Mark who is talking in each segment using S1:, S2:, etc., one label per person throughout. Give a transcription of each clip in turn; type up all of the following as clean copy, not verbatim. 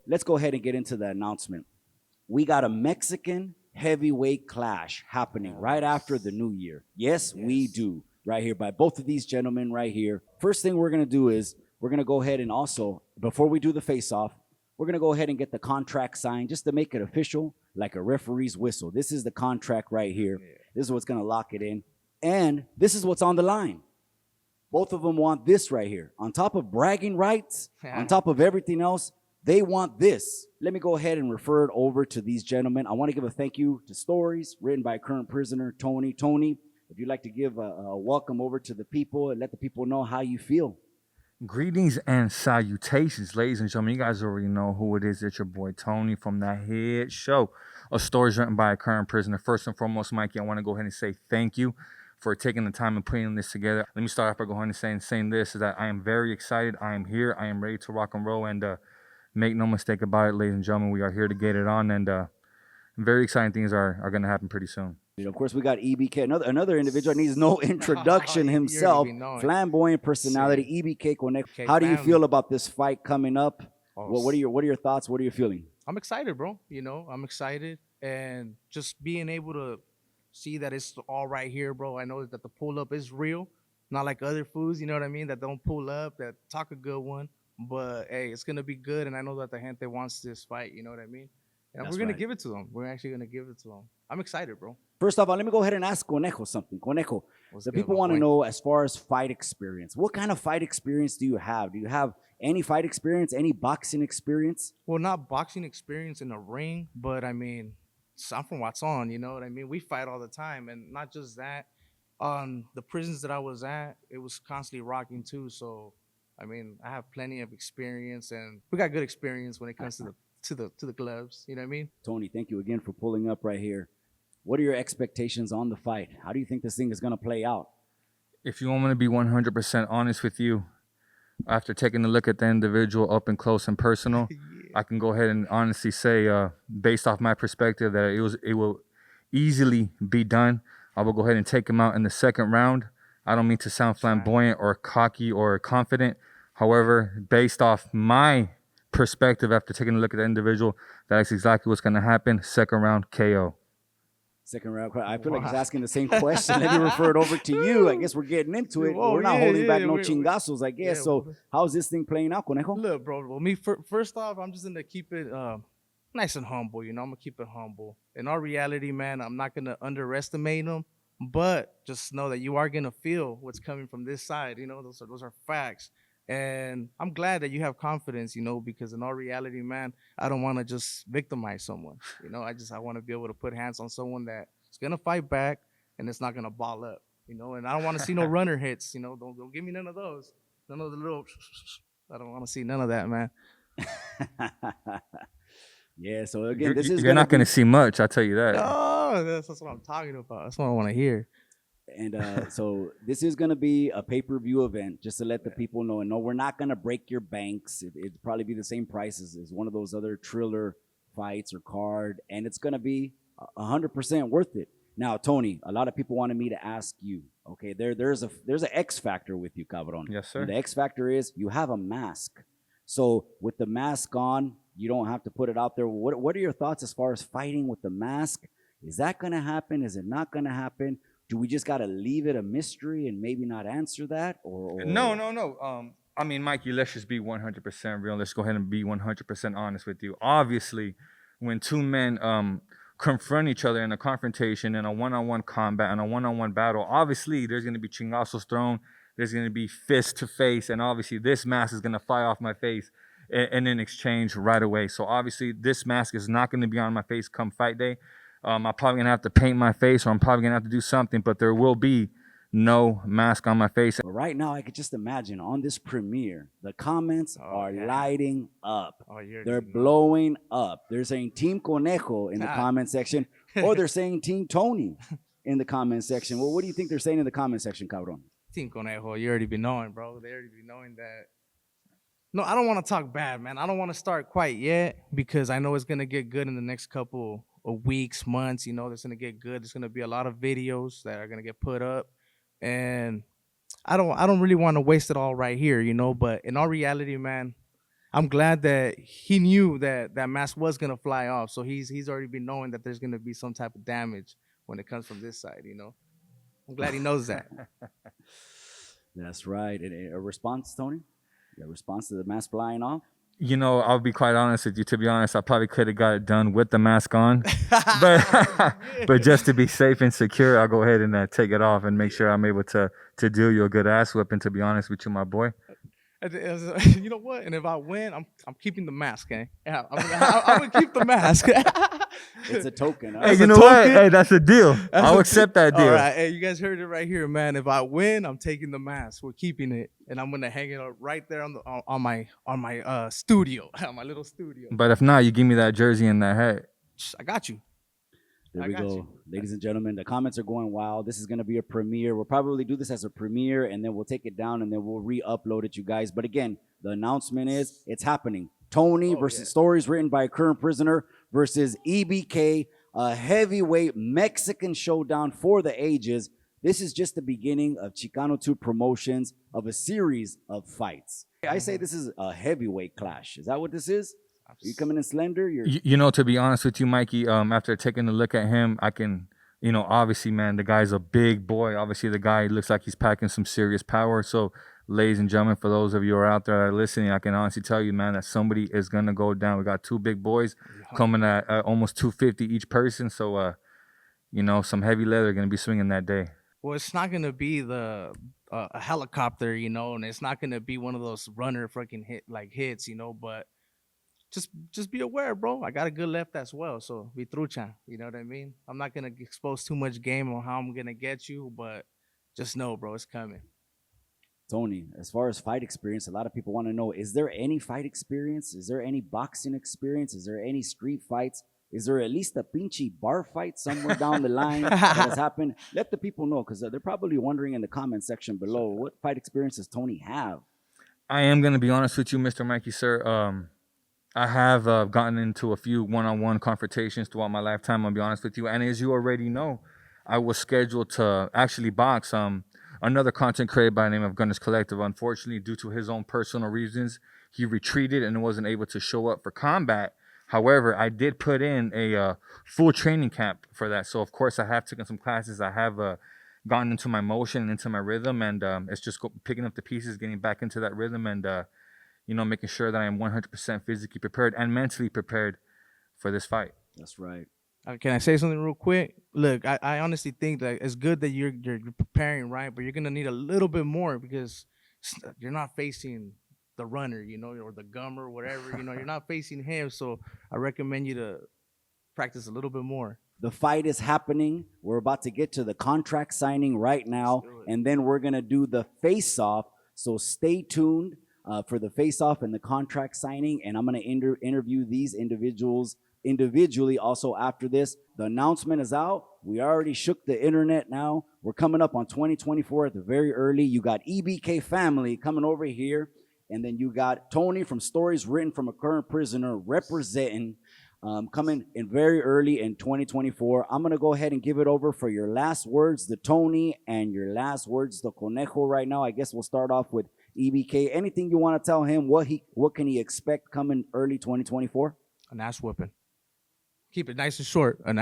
S1: let's go ahead and get into the announcement. We got a Mexican heavyweight clash happening right after the new year. Yes, we do. Right here by both of these gentlemen right here. First thing we're going to do is we're going to go ahead and also, before we do the face-off, we're going to go ahead and get the contract signed just to make it official, like a referee's whistle. This is the contract right here. This is what's going to lock it in. And this is what's on the line. Both of them want this right here. On top of bragging rights, on top of everything else, they want this. Let me go ahead and refer it over to these gentlemen. I want to give a thank you to Stories, written by current prisoner Tony. Tony, if you'd like to give a welcome over to the people and let the people know how you feel.
S2: Greetings and salutations, ladies and gentlemen. You guys already know who it is. It's your boy Tony from that hit show, A Stories Written by a Current Prisoner. First and foremost, Mikey, I want to go ahead and say thank you for taking the time and putting this together. Let me start off by going and saying this, is that I am very excited. I am here. I am ready to rock and roll. And make no mistake about it, ladies and gentlemen, we are here to get it on. And very exciting things are going to happen pretty soon.
S1: Of course, we got EBK, another individual needs no introduction himself. Flamboyant personality, EBK Conejo. How do you feel about this fight coming up? What are your thoughts? What are you feeling?
S3: I'm excited, bro. I'm excited, and just being able to see that it's all right here, bro. I know that the pull up is real, not like other foods. You know what I mean? That don't pull up, that talk a good one. But hey, it's gonna be good, and I know that the gente wants this fight. You know what I mean? And we're gonna give it to them. We're actually gonna give it to them. I'm excited, bro.
S1: First off, let me go ahead and ask Conejo something. Conejo, the people want to know, as far as fight experience, what kind of fight experience do you have? Do you have any fight experience, any boxing experience?
S3: Well, not boxing experience in the ring, but I mean, I'm from Watson, you know what I mean? We fight all the time, and not just that. On the prisons that I was at, it was constantly rocking too. So, I mean, I have plenty of experience, and we got good experience when it comes to the gloves. You know what I mean?
S1: Tony, thank you again for pulling up right here. What are your expectations on the fight? How do you think this thing is going to play out?
S2: If you want me to be 100% honest with you, after taking a look at the individual up and close and personal, I can go ahead and honestly say, based off my perspective, that it will easily be done. I will go ahead and take him out in the second round. I don't mean to sound flamboyant or cocky or confident. However, based off my perspective, after taking a look at the individual, that's exactly what's going to happen. Second round KO.
S1: Second round. I feel like he's asking the same question. Let me refer it over to you. I guess we're getting into it. We're not holding back no chingazos, I guess. So how's this thing playing out, Conejo?
S3: Look, bro, well, first off, I'm just going to keep it nice and humble. I'm going to keep it humble. In our reality, man, I'm not going to underestimate them. But just know that you are going to feel what's coming from this side. Those are facts. And I'm glad that you have confidence, because in our reality, man, I don't want to just victimize someone. I want to be able to put hands on someone that's going to fight back and it's not going to ball up, and I don't want to see no runner hits, don't give me none of those. None of the little, I don't want to see none of that, man.
S1: Yeah, so again,
S2: you're not going to see much, I'll tell you that.
S3: Oh, that's what I'm talking about. That's what I want to hear.
S1: And so this is going to be a pay-per-view event, just to let the people know. And no, we're not going to break your banks. It'd probably be the same prices as one of those other Triller fights or card. And it's going to be 100% worth it. Now, Tony, a lot of people wanted me to ask you, okay, there's an X factor with you, cabron.
S2: Yes, sir.
S1: And the X factor is you have a mask. So with the mask on, you don't have to put it out there. What are your thoughts as far as fighting with the mask? Is that going to happen? Is it not going to happen? Do we just got to leave it a mystery and maybe not answer that? Or
S2: No. I mean, Mikey, let's just be 100% real. Let's go ahead and be 100% honest with you. Obviously, when two men confront each other in a confrontation, in a one-on-one combat, in a one-on-one battle, obviously there's going to be chingazos thrown. There's going to be fist to face. And obviously this mask is going to fly off my face and in exchange right away. So obviously this mask is not going to be on my face come fight day. I'm probably going to have to paint my face, or I'm probably going to have to do something, but there will be no mask on my face.
S1: But right now, I could just imagine on this premiere, the comments are lighting up. They're blowing up. They're saying Team Conejo in the comment section, or they're saying Team Tony in the comment section. Well, what do you think they're saying in the comment section, cabron?
S3: Team Conejo, you already be knowing, bro. They already be knowing that. No, I don't want to talk bad, man. I don't want to start quite yet, because I know it's going to get good in the next couple of weeks, months. It's going to get good. There's going to be a lot of videos that are going to get put up, and I don't really want to waste it all right here, but in our reality, man, I'm glad that he knew that that mask was gonna fly off. So he's already been knowing that there's gonna be some type of damage when it comes from this side. I'm glad he knows that.
S1: That's right. And a response, Tony? A response to the mask flying off?
S2: I'll be quite honest with you. To be honest, I probably could have got it done with the mask on, but but just to be safe and secure, I'll go ahead and take it off and make sure I'm able to deal you a good ass whipping. To be honest with you, my boy.
S3: You know what? And if I win, I'm keeping the mask, eh? Yeah, I'm gonna keep the mask.
S1: It's a token. Huh?
S2: Hey,
S3: That's
S2: you
S3: a
S2: know what?
S3: token?
S2: Hey, that's a deal.
S3: That's
S2: I'll
S3: a
S2: accept that
S3: All
S2: deal.
S3: right, hey, you guys heard it right here, man. If I win, I'm taking the mask. We're keeping it, and I'm gonna hang it up right there on my studio, on my little studio.
S2: But if not, you give me that jersey and that hat.
S3: I got you.
S1: There
S3: I
S1: we
S3: got
S1: go.
S3: you.
S1: Ladies and gentlemen, the comments are going wild. This is going to be a premiere. We'll probably do this as a premiere, and then we'll take it down, and then we'll re-upload it, you guys. But again, the announcement is it's happening. Tony versus stories written by a current prisoner versus EBK, a heavyweight Mexican showdown for the ages. This is just the beginning of Chicano 2 promotions of a series of fights. I say this is a heavyweight clash. Is that what this is? Are you coming in slender?
S2: To be honest with you, Mikey, after taking a look at him, I can, obviously, man, the guy's a big boy. Obviously, the guy looks like he's packing some serious power. So, ladies and gentlemen, for those of you who are out there that are listening, I can honestly tell you, man, that somebody is going to go down. We got two big boys coming at almost 250 each person. So, some heavy leather going to be swinging that day.
S3: Well, it's not gonna be a helicopter, and it's not gonna be one of those runner freaking hits, but just be aware, bro. I got a good left as well, so be trucha. You know what I mean? I'm not gonna expose too much game on how I'm gonna get you, but just know, bro, it's coming.
S1: Tony, as far as fight experience, a lot of people want to know, is there any fight experience? Is there any boxing experience? Is there any street fights? Is there at least a pinchy bar fight somewhere down the line that has happened? Let the people know, because they're probably wondering in the comment section below, what fight experience does Tony have?
S2: I am going to be honest with you, Mr. Mikey, sir. I have gotten into a few one-on-one confrontations throughout my lifetime, I'll be honest with you. And as you already know, I was scheduled to actually box another content creator by the name of Gunners Collective. Unfortunately, due to his own personal reasons, he retreated and wasn't able to show up for combat. However, I did put in a full training camp for that. So, of course, I have taken some classes. I have gotten into my motion and into my rhythm. And it's just picking up the pieces, getting back into that rhythm and, making sure that I am 100% physically prepared and mentally prepared for this fight.
S1: That's right.
S3: Can I say something real quick? Look, I honestly think that it's good that you're preparing, right? But you're gonna need a little bit more because you're not facing the runner, or the gummer, whatever. You're not facing him. So I recommend you to practice a little bit more.
S1: The fight is happening. We're about to get to the contract signing right now, and then we're gonna do the face-off. So stay tuned for the face-off and the contract signing, and I'm gonna interview these individuals individually also after this. The announcement is out. We already shook the internet now. We're coming up on 2024 at the very early. You got EBK family coming over here, and then you got Tony from Stories Written from a Current Prisoner representing, coming in very early in 2024. I'm going to go ahead and give it over for your last words to Tony and your last words to Conejo right now. I guess we'll start off with EBK. Anything you want to tell him? What can he expect coming early 2024?
S3: An ass whipping. Keep it nice and short. An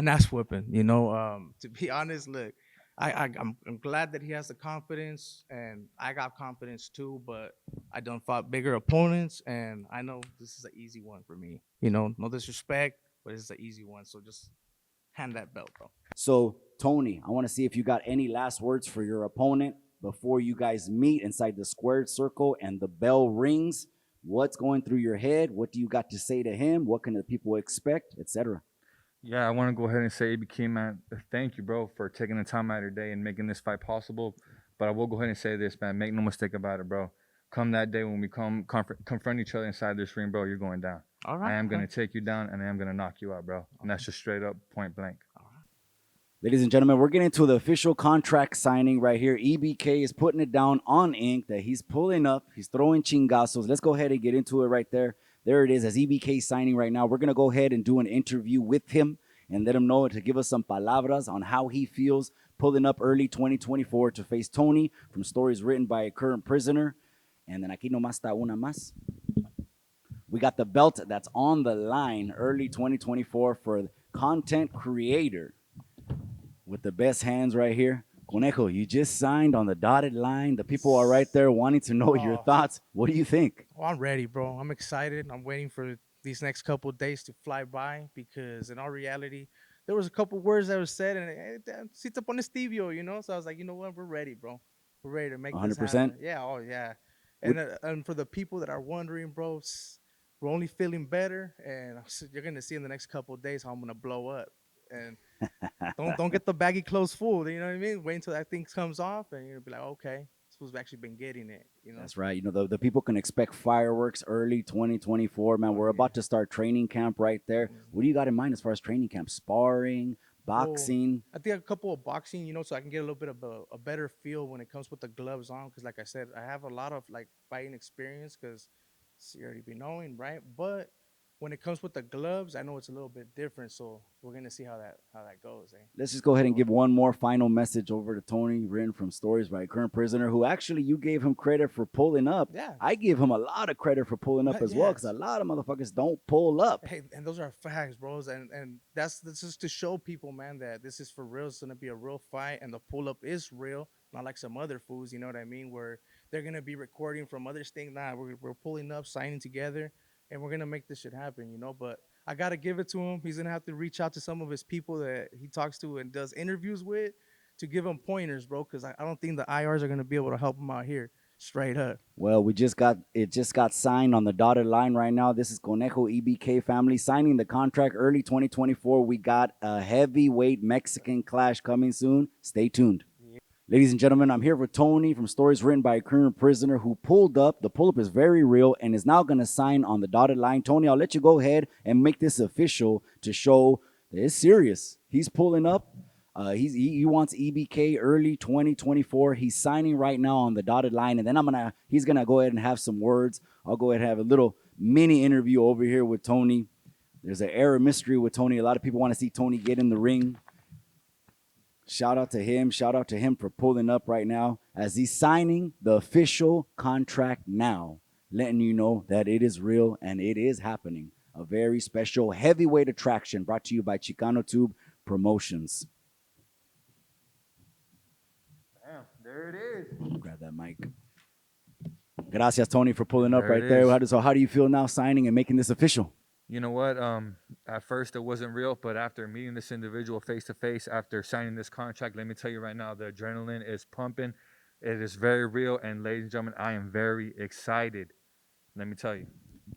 S3: ass whipping. To be honest, look, I'm glad that he has the confidence, and I got confidence too. But I done fought bigger opponents, and I know this is an easy one for me. No disrespect, but this is an easy one. So just hand that belt, bro.
S1: So Tony, I want to see if you got any last words for your opponent before you guys meet inside the squared circle and the bell rings. What's going through your head? What do you got to say to him? What can the people expect, etc.?
S2: Yeah, I want to go ahead and say, ABK, man, thank you, bro, for taking the time out of your day and making this fight possible. But I will go ahead and say this, man. Make no mistake about it, bro. Come that day when we confront each other inside this ring, bro, you're going down.
S3: All right.
S2: I am going to take you down, and I am going to knock you out, bro. And that's just straight up point blank.
S1: Ladies and gentlemen, we're getting to the official contract signing right here. EBK is putting it down on ink that he's pulling up. He's throwing chingazos. Let's go ahead and get into it right there. There it is, as EBK signing right now. We're going to go ahead and do an interview with him and let him know to give us some palabras on how he feels pulling up early 2024 to face Tony from Stories Written by a Current Prisoner. And then aquí nomás está una más. We got the belt that's on the line early 2024 for content creator with the best hands right here. Conejo, you just signed on the dotted line. The people are right there wanting to know your
S3: Oh.
S1: thoughts. What do you think?
S3: Well, I'm ready, bro. I'm excited. I'm waiting for these next couple of days to fly by because, in all reality, there was a couple words that was said, and si te pones tibio, you know. So I was like, you know what, we're ready, bro. We're ready to make this
S1: 100%?
S3: happen. Yeah, oh yeah.
S1: Would-
S3: And for the people that are wondering, bro, we're only feeling better, and you're gonna see in the next couple of days how I'm gonna blow up. And don't get the baggy clothes full. You know what I mean? Wait until that thing comes off, and you'll be like, okay, this fool's actually been getting it. You know?
S1: That's right. You know, the people can expect fireworks early 2024. Man,
S3: Oh,
S1: we're
S3: yeah.
S1: about to start training camp right there. What do you got in mind as far as training camp? Sparring, boxing?
S3: I think a couple of boxing, you know, so I can get a little bit of a better feel when it comes with the gloves on. Because, like I said, I have a lot of like fighting experience because you already be knowing, right? But when it comes with the gloves, I know it's a little bit different. So we're gonna see how that goes. Eh?
S1: Let's just go ahead and give one more final message over to Tony, written from Stories by a Current Prisoner, who actually you gave him credit for pulling up.
S3: Yeah.
S1: I give him a lot of credit for pulling up as well, because a lot of motherfuckers don't pull up.
S3: Hey, and those are facts, bros. And that's just to show people, man, that this is for real. It's gonna be a real fight, and the pull up is real, not like some other fools. You know what I mean? Where they're gonna be recording from other things. Nah, we're pulling up, signing together, and we're gonna make this shit happen. You know, but I gotta give it to him. He's gonna have to reach out to some of his people that he talks to and does interviews with to give him pointers, bro. Because I don't think the IRs are gonna be able to help him out here. Straight up.
S1: Well, we just got signed on the dotted line right now. This is Conejo EBK family signing the contract early 2024. We got a heavyweight Mexican clash coming soon. Stay tuned. Ladies and gentlemen, I'm here with Tony from Stories Written by a Current Prisoner, who pulled up. The pull-up is very real and is now going to sign on the dotted line. Tony, I'll let you go ahead and make this official to show that it's serious. He's pulling up. He wants EBK early 2024. He's signing right now on the dotted line, and then he's gonna go ahead and have some words. I'll go ahead and have a little mini interview over here with Tony. There's an air of mystery with Tony. A lot of people want to see Tony get in the ring. Shout out to him. Shout out to him for pulling up right now as he's signing the official contract now, letting you know that it is real and it is happening. A very special heavyweight attraction brought to you by Chicano Tube Promotions.
S2: There it is.
S1: Grab that mic. Gracias, Tony, for pulling up
S2: There
S1: right
S2: it
S1: there.
S2: is.
S1: So how do you feel now signing and making this official?
S2: You know what? At first it wasn't real, but after meeting this individual face to face, after signing this contract, let me tell you right now, the adrenaline is pumping. It is very real, and ladies and gentlemen, I am very excited. Let me tell you.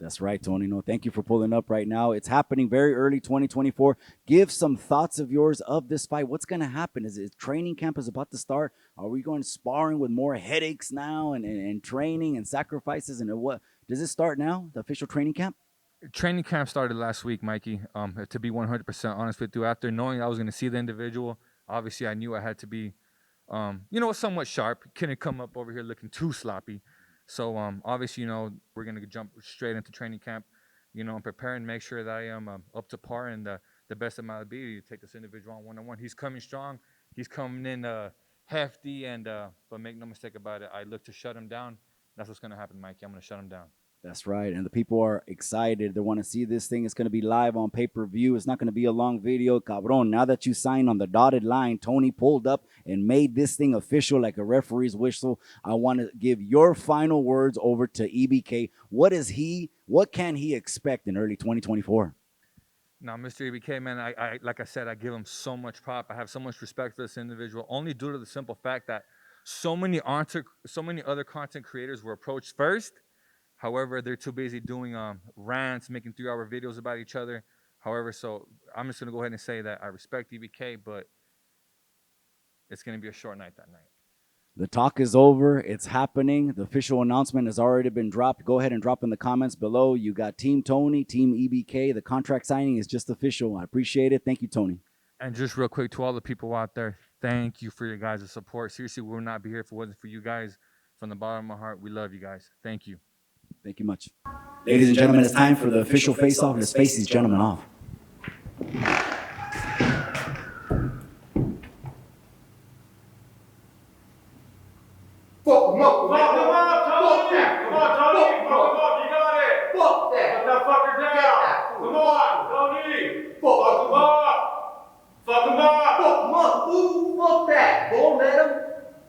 S1: That's right, Tony. No, thank you for pulling up right now. It's happening very early 2024. Give some thoughts of yours of this fight. What's going to happen? Is it training camp is about to start? Are we going sparring with more headaches now and training and sacrifices? And what does it start now, the official training camp?
S2: Training camp started last week, Mikey. To be 100% honest with you, after knowing I was going to see the individual, obviously I knew I had to be, somewhat sharp. Couldn't come up over here looking too sloppy. So obviously, we're going to jump straight into training camp. I'm preparing, make sure that I am up to par and the best of my ability to take this individual on one-on-one. He's coming strong. He's coming in hefty, but make no mistake about it, I look to shut him down. That's what's going to happen, Mikey. I'm going to shut him down.
S1: That's right. And the people are excited. They want to see this thing. It's going to be live on pay-per-view. It's not going to be a long video. Cabron, now that you signed on the dotted line, Tony pulled up and made this thing official like a referee's whistle. I want to give your final words over to EBK. What can he expect in early 2024?
S2: Now, Mr. EBK, man, I like I said, I give him so much prop. I have so much respect for this individual, only due to the simple fact that so many other content creators were approached first. However, they're too busy doing rants, making 3-hour videos about each other. However, so I'm just going to go ahead and say that I respect EBK, but it's going to be a short night that night.
S1: The talk is over. It's happening. The official announcement has already been dropped. Go ahead and drop in the comments below. You got Team Tony, Team EBK. The contract signing is just official. I appreciate it. Thank you, Tony.
S2: And just real quick to all the people out there, thank you for your guys' support. Seriously, we would not be here if it wasn't for you guys. From the bottom of my heart, we love you guys. Thank you.
S1: Thank you much. Ladies and gentlemen, it's time for the official face-off. Let's face these gentlemen off.
S4: Fuck them up. Fuck them up, Tony. Come on, Tony. Fuck them up. You got it. Fuck that. Fuck that. Don't let him